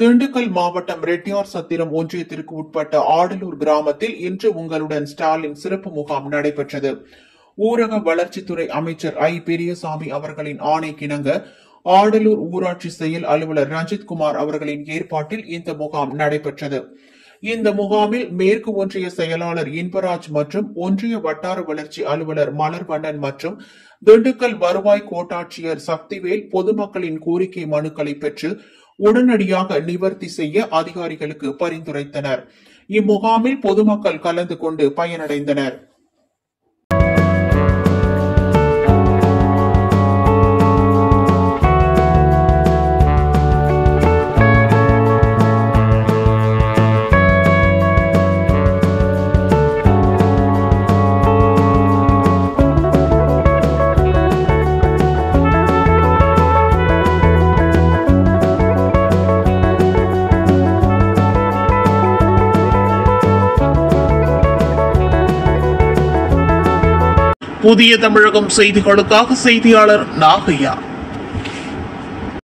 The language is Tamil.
திண்டுக்கல் மாவட்டம் ரெட்டியார் சத்திரம் ஒன்றியத்திற்கு உட்பட்ட ஆடலூர் கிராமத்தில் இன்று உங்களுடன் ஸ்டாலின் சிறப்பு முகாம் நடைபெற்றது. ஊரக வளர்ச்சித்துறை அமைச்சர் ஐ. பெரியசாமி அவர்களின் ஆணைக்கிணங்க ஆடலூர் ஊராட்சி செயல் அலுவலர் ரஞ்சித் குமார் அவர்களின் ஏற்பாட்டில் இந்த முகாம் நடைபெற்றது. இந்த முகாமில் மேற்கு ஒன்றிய செயலாளர் இன்பராஜ் மற்றும் ஒன்றிய வட்டார வளர்ச்சி அலுவலர் மலர்வண்ணன் மற்றும் திண்டுக்கல் வருவாய் கோட்டாட்சியர் சக்திவேல் பொதுமக்களின் கோரிக்கை மனுக்களை பெற்று உடனடியாக நிவர்த்தி செய்ய அதிகாரிகளுக்கு பரிந்துரைத்தனர். இம்முகாமில் பொதுமக்கள் கலந்து கொண்டு பயனடைந்தனர். புதிய தமிழகம் செய்திகளுக்காக செய்தியாளர் நாகையா.